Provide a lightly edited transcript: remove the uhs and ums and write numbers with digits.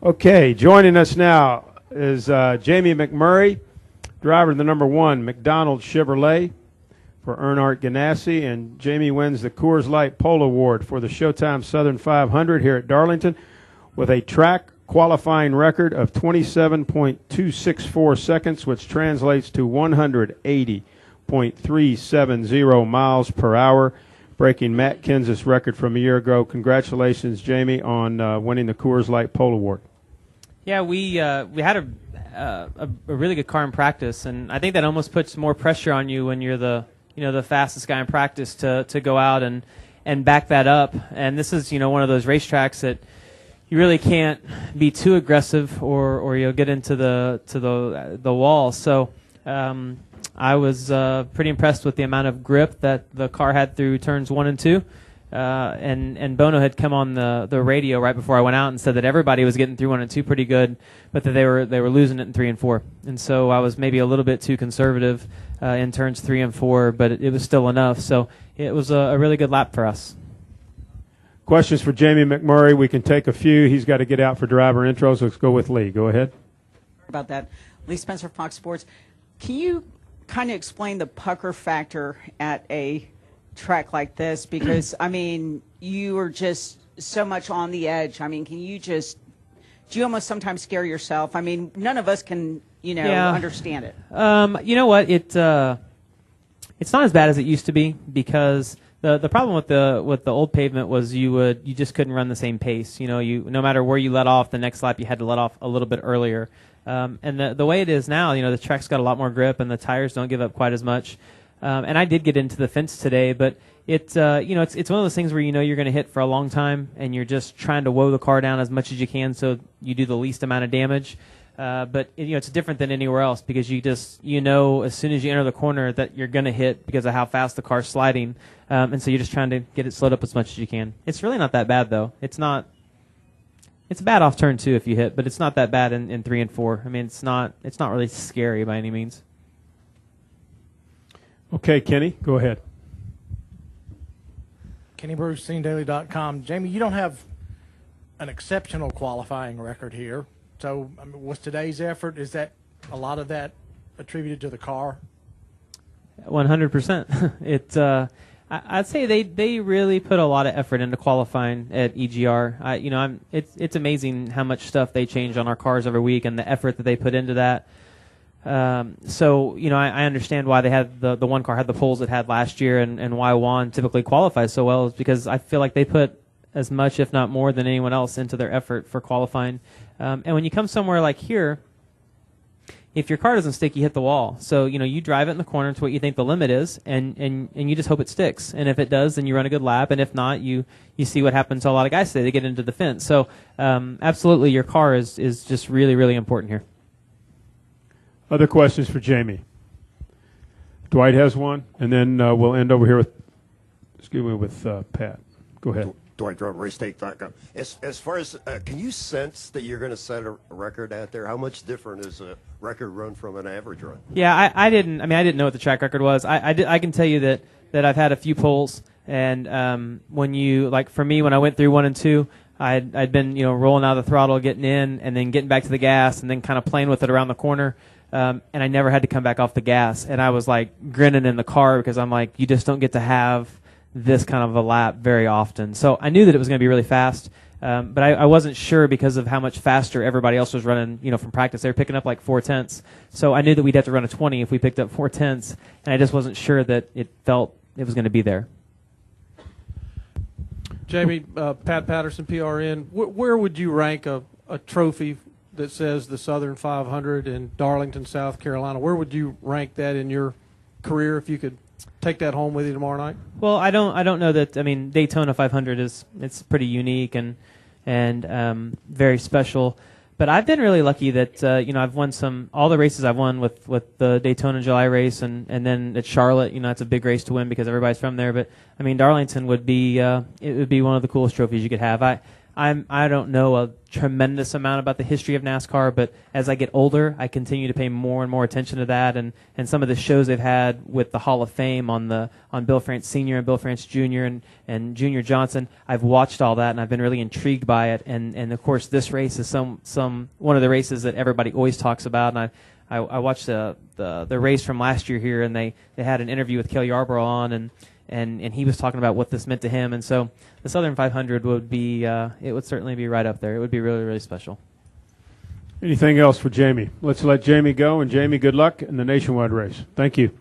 Okay, joining us now is Jamie McMurray, driver of the number 1 McDonald Chevrolet for Earnhardt Ganassi, and Jamie wins the Coors Light Pole Award for the SHOWTIME Southern 500 here at Darlington with a track qualifying record of 27.264 seconds, which translates to 180.370 miles per hour, breaking Matt Kenseth's record from a year ago. Congratulations, Jamie, on winning the Coors Light Pole Award. Yeah, we had a really good car in practice, and I think that almost puts more pressure on you when you're the fastest guy in practice to go out and back that up. And this is one of those racetracks that you really can't be too aggressive or you'll get into the wall. So I was pretty impressed with the amount of grip that the car had through turns 1 and 2. And Bono had come on the radio right before I went out and said that everybody was getting through 1 and 2 pretty good, but that they were losing it in 3 and 4. And so I was maybe a little bit too conservative in turns 3 and 4, but it was still enough. So it was a really good lap for us. Questions for Jamie McMurray? We can take a few. He's got to get out for driver intros. Let's go with Lee. Go ahead. About that, Lee Spencer, Fox Sports. Can you kind of explain the pucker factor at a track like this? Because I mean, you are just so much on the edge. I mean, do you almost sometimes scare yourself? I mean, none of us can understand it. You know what, it's not as bad as it used to be, because the problem with the old pavement was you just couldn't run the same pace. No matter where you let off, the next lap you had to let off a little bit earlier. And the way it is now, the track's got a lot more grip and the tires don't give up quite as much. And I did get into the fence today, but it's one of those things where you're going to hit for a long time, and you're just trying to woe the car down as much as you can so you do the least amount of damage. But it's different than anywhere else, because you just as soon as you enter the corner that you're going to hit because of how fast the car's sliding, and so you're just trying to get it slowed up as much as you can. It's really not that bad, though. It's bad off turn 2 if you hit, but it's not that bad in 3 and 4. I mean, it's not really scary by any means. Okay, Kenny, go ahead. Kenny Bruce, SceneDaily.com. Jamie, you don't have an exceptional qualifying record here. So, I mean, was today's effort, is that a lot of that attributed to the car? 100%. I'd say they really put a lot of effort into qualifying at EGR. It's amazing how much stuff they change on our cars every week and the effort that they put into that. So I understand why they had the one car had the poles it had last year, and why Juan typically qualifies so well is because I feel like they put as much, if not more, than anyone else into their effort for qualifying. And when you come somewhere like here, if your car doesn't stick, you hit the wall. So you drive it in the corner to what you think the limit is, and you just hope it sticks. And if it does, then you run a good lap. And if not, you see what happens to a lot of guys today. They get into the fence. So absolutely, your car is just really, really important here. Other questions for Jamie? Dwight has one, and then we'll end over here with Pat. Go ahead. Dwight Drum, RaceTake.com. As far as, can you sense that you're going to set a record out there? How much different is a record run from an average run? Yeah, I didn't know what the track record was. I can tell you that I've had a few poles, and for me, when I went through 1 and 2, I'd been rolling out of the throttle, getting in, and then getting back to the gas, and then kind of playing with it around the corner. And I never had to come back off the gas, and I was like grinning in the car because I'm like, you just don't get to have this kind of a lap very often. So I knew that it was going to be really fast, but I wasn't sure because of how much faster everybody else was running. From practice, they were picking up like 4/10. So I knew that we'd have to run a 20 if we picked up 4/10, and I just wasn't sure that it was going to be there. Jamie, Pat Patterson, PRN. Where would you rank a trophy that says the Southern 500 in Darlington, South Carolina? Where would you rank that in your career if you could take that home with you tomorrow night? Well, I don't know that. I mean, Daytona 500 it's pretty unique and very special. But I've been really lucky that I've won all the races I've won with the Daytona July race and then at Charlotte. It's a big race to win because everybody's from there. But I mean, Darlington would be it would be one of the coolest trophies you could have. I don't know a tremendous amount about the history of NASCAR, but as I get older, I continue to pay more and more attention to that, and some of the shows they've had with the Hall of Fame on Bill France Sr. and Bill France Jr. and Junior Johnson. I've watched all that, and I've been really intrigued by it. And of course, this race is one of the races that everybody always talks about. And I watched the race from last year here, and they had an interview with Cale Yarborough on, and he was talking about what this meant to him. And so the Southern 500 would be it would certainly be right up there. It would be really, really special. Anything else for Jamie? Let's let Jamie go, and Jamie, good luck in the nationwide race. Thank you.